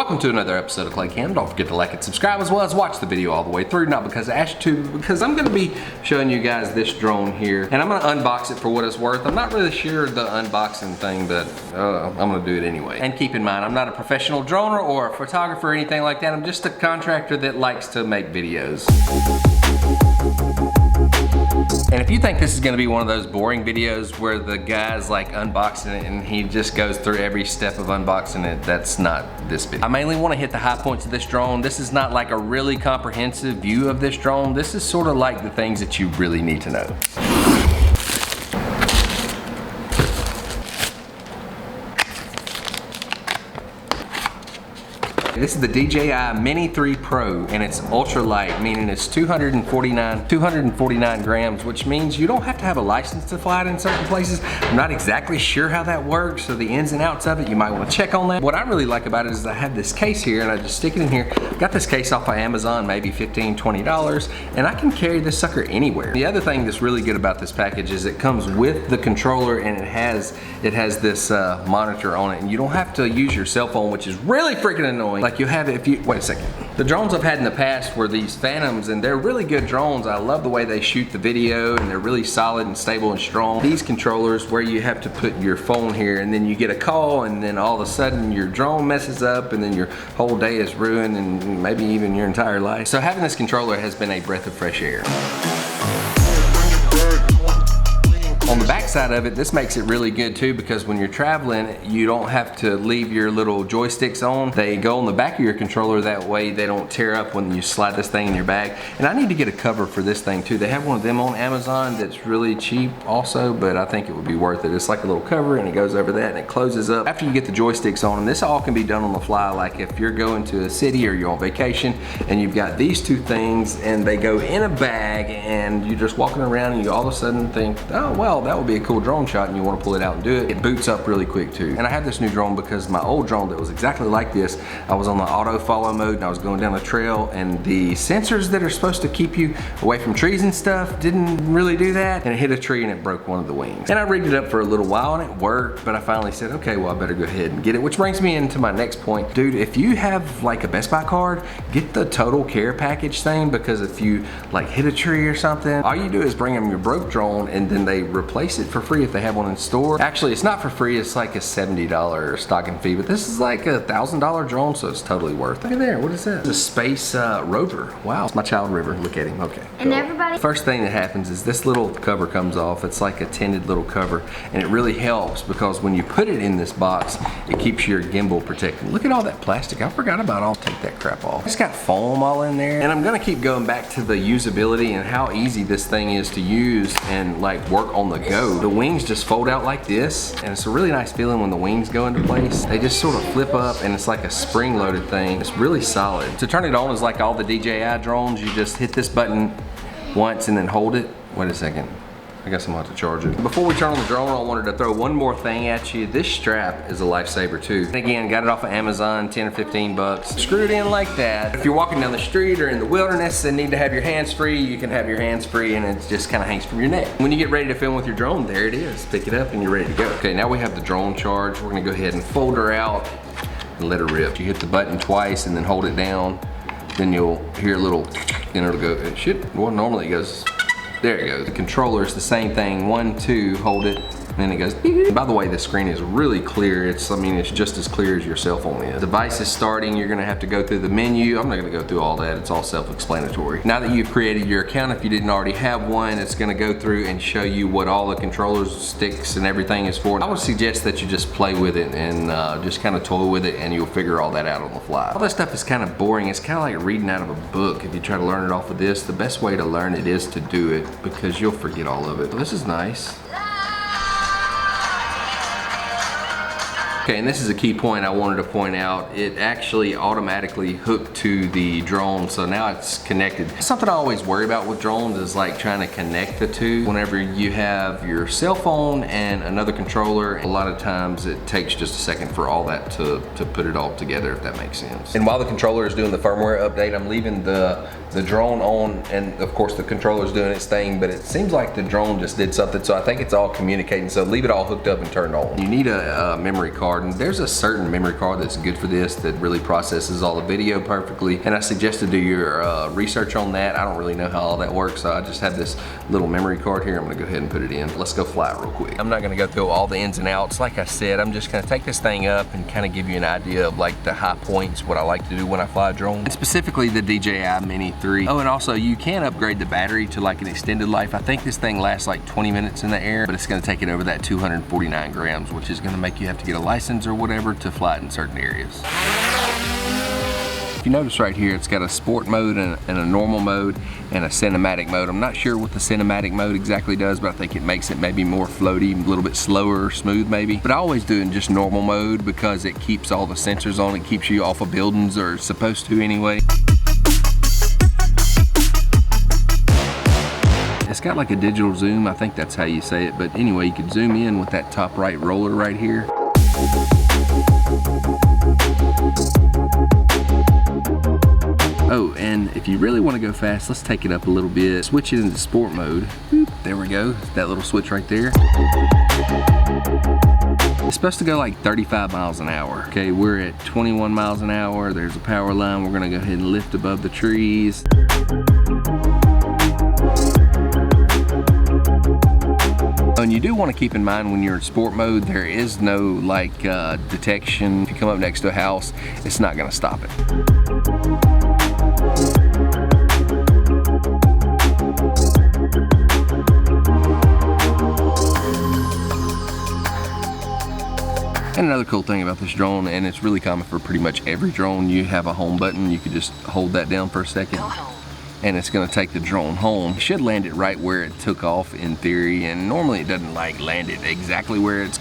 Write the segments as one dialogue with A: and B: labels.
A: Welcome to another episode of 𝐂𝐿. Don't forget to like and subscribe as well as watch the video all the way through. Not because I asked you to, because I'm gonna be showing you guys this drone here. And I'm gonna unbox it for what it's worth. I'm not really sure the unboxing thing, but I'm gonna do it anyway. And keep in mind, I'm not a professional droner or a photographer or anything like that. I'm just a contractor that likes to make videos. And if you think this is gonna be one of those boring videos where the guy's like unboxing it and he just goes through every step of unboxing it, that's not this video. I mainly wanna hit the high points of this drone. This is not like a really comprehensive view of this drone. This is sort of like the things that you really need to know. This is the DJI Mini 3 Pro, and it's ultra light, meaning it's 249 grams, which means you don't have to have a license to fly it in certain places. I'm not exactly sure how that works, so the ins and outs of it, you might want to check on that. What I really like about it is I have this case here, and I just stick it in here. Got this case off of Amazon, maybe $15, $20, and I can carry this sucker anywhere. The other thing that's really good about this package is it comes with the controller, and it has this monitor on it, and you don't have to use your cell phone, which is really freaking annoying. Like you have it if you, wait a second. The drones I've had in the past were these Phantoms, and they're really good drones. I love the way they shoot the video, and they're really solid and stable and strong. These controllers where you have to put your phone here, and then you get a call, and then all of a sudden your drone messes up, and then your whole day is ruined, and maybe even your entire life. So having this controller has been a breath of fresh air. On the back side of it, this makes it really good too, because when you're traveling, you don't have to leave your little joysticks on. They go on the back of your controller, that way they don't tear up when you slide this thing in your bag. And I need to get a cover for this thing too. They have one of them on Amazon that's really cheap also, but I think it would be worth it. It's like a little cover, and it goes over that and it closes up. After you get the joysticks on, and this all can be done on the fly, like if you're going to a city or you're on vacation and you've got these two things and they go in a bag, and you're just walking around and you all of a sudden think, oh well, that would be a cool drone shot, and you want to pull it out and do it. It boots up really quick too. And I have this new drone because my old drone that was exactly like this, I was on the auto follow mode and I was going down the trail, and the sensors that are supposed to keep you away from trees and stuff didn't really do that, and it hit a tree and it broke one of the wings. And I rigged it up for a little while and it worked, but I finally said, okay, well I better go ahead and get it, which brings me into my next point. Dude, if you have like a Best Buy card, get the total care package thing, because if you like hit a tree or something, all you do is bring them your broke drone and then they replace it for free if they have one in store. Actually, it's not for free, it's like a $70 stocking fee, but this is like a $1,000 drone, so it's totally worth it. Look at there, what is that? It's a space rover. Wow, it's my child river, look at him, okay.
B: And everybody?
A: First thing that happens is this little cover comes off. It's like a tinted little cover, and it really helps because when you put it in this box, it keeps your gimbal protected. Look at all that plastic, I forgot about it. I'll take that crap off. It's got foam all in there, and I'm gonna keep going back to the usability and how easy this thing is to use and like work on the go. The wings just fold out like this, and it's a really nice feeling when the wings go into place. They just sort of flip up, and it's like a spring-loaded thing. It's really solid. To turn it on is like all the DJI drones. You just hit this button once and then hold it. Wait a second. I guess I'm gonna have to charge it. Before we turn on the drone, I wanted to throw one more thing at you. This strap is a lifesaver too. And again, got it off of Amazon, 10 or 15 bucks. Screw it in like that. If you're walking down the street or in the wilderness and need to have your hands free, you can have your hands free, and it just kind of hangs from your neck. When you get ready to film with your drone, there it is. Pick it up and you're ready to go. Okay, now we have the drone charged. We're gonna go ahead and fold her out and let her rip. You hit the button twice and then hold it down. Then you'll hear a little, and it'll go, it should, well normally it goes, there it goes. The controller is the same thing. 1, 2, hold it, and then it goes beep, beep. By the way, the screen is really clear. I mean, it's just as clear as your cell phone is. Device is starting. You're gonna have to go through the menu. I'm not gonna go through all that. It's all self-explanatory. Now that you've created your account, if you didn't already have one, it's gonna go through and show you what all the controllers, sticks, and everything is for. I would suggest that you just play with it and just kind of toy with it, and you'll figure all that out on the fly. All that stuff is kind of boring. It's kind of like reading out of a book. If you try to learn it off of this, the best way to learn it is to do it, because you'll forget all of it. This is nice. Okay, and this is a key point I wanted to point out. It actually automatically hooked to the drone, so now it's connected. Something I always worry about with drones is like trying to connect the two. Whenever you have your cell phone and another controller, a lot of times it takes just a second for all that to put it all together, if that makes sense. And while the controller is doing the firmware update, I'm leaving the drone on, and of course the controller is doing its thing, but it seems like the drone just did something, so I think it's all communicating, so leave it all hooked up and turned on. You need a memory card card, and there's a certain memory card that's good for this that really processes all the video perfectly, and I suggest to do your research on that. I don't really know how all that works, so I just have this little memory card here. I'm gonna go ahead and put it in. Let's go fly it real quick. I'm not gonna go through all the ins and outs. Like I said, I'm just gonna take this thing up and kind of give you an idea of like the high points, what I like to do when I fly a drone, and specifically the DJI Mini 3. Oh, and also you can upgrade the battery to like an extended life. I think this thing lasts like 20 minutes in the air, but it's gonna take it over that 249 grams, which is gonna make you have to get a license or whatever to fly it in certain areas. If you notice right here, it's got a sport mode and a normal mode and a cinematic mode. I'm not sure what the cinematic mode exactly does, but I think it makes it maybe more floaty, a little bit slower, smooth maybe. But I always do it in just normal mode because it keeps all the sensors on. It keeps you off of buildings, or it's supposed to anyway. It's got like a digital zoom, I think that's how you say it, but anyway, you can zoom in with that top right roller right here. Oh, and if you really want to go fast, let's take it up a little bit, switch it into sport mode. Boop, there we go, that little switch right there. It's supposed to go like 35 miles an hour. Okay, we're at 21 miles an hour. There's a power line. We're gonna go ahead and lift above the trees. And you do want to keep in mind when you're in sport mode, there is no like detection. If you come up next to a house, it's not going to stop it. And another cool thing about this drone, and it's really common for pretty much every drone, you have a home button. You could just hold that down for a second, and it's gonna take the drone home. It should land it right where it took off in theory, and normally it doesn't like land it exactly where it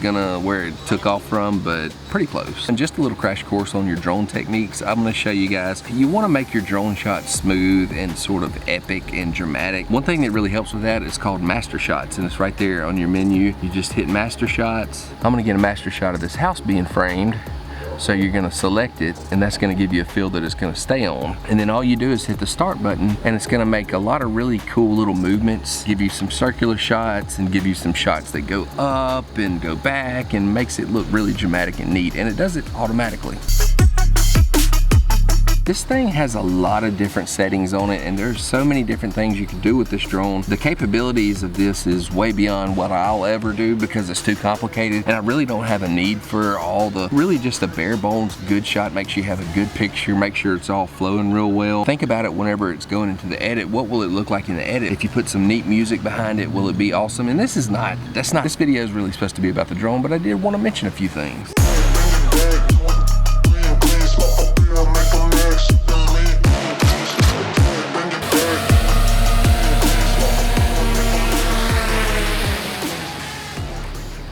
A: took off from, but pretty close. And just a little crash course on your drone techniques. I'm gonna show you guys. You wanna make your drone shots smooth and sort of epic and dramatic. One thing that really helps with that is called master shots, and it's right there on your menu. You just hit master shots. I'm gonna get a master shot of this house being framed. So you're gonna select it, and that's gonna give you a field that it's gonna stay on. And then all you do is hit the start button, and it's gonna make a lot of really cool little movements, give you some circular shots, and give you some shots that go up and go back, and makes it look really dramatic and neat, and it does it automatically. This thing has a lot of different settings on it, and there's so many different things you can do with this drone. The capabilities of this is way beyond what I'll ever do because it's too complicated, and I really don't have a need for all the, really just a bare bones good shot. Make sure you have a good picture, make sure it's all flowing real well. Think about it whenever it's going into the edit. What will it look like in the edit? If you put some neat music behind it, will it be awesome? And this video is really supposed to be about the drone, but I did want to mention a few things.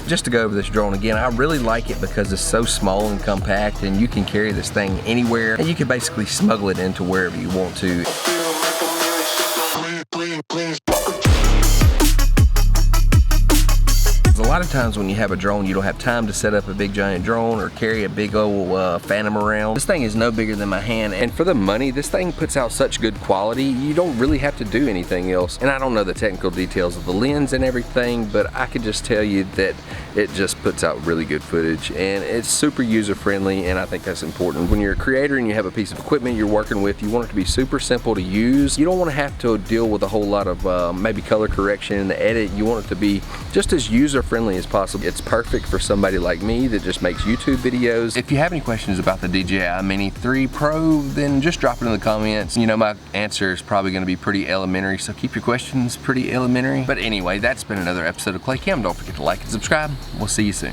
A: Just to go over this drone again, I really like it because it's so small and compact, and you can carry this thing anywhere, and you can basically smuggle it into wherever you want to. A lot of times when you have a drone, you don't have time to set up a big giant drone or carry a big old Phantom around. This thing is no bigger than my hand, and for the money, this thing puts out such good quality, you don't really have to do anything else. And I don't know the technical details of the lens and everything, but I can just tell you that it just puts out really good footage, and it's super user friendly, and I think that's important. When you're a creator and you have a piece of equipment you're working with, you want it to be super simple to use. You don't want to have to deal with a whole lot of maybe color correction in the edit. You want it to be just as user friendly as possible. It's perfect for somebody like me that just makes YouTube videos. If you have any questions about the DJI Mini 3 Pro, then just drop it in the comments. You know, my answer is probably going to be pretty elementary, so keep your questions pretty elementary. But anyway, that's been another episode of 𝐂𝐐𝐒. Don't forget to like and subscribe. We'll see you soon.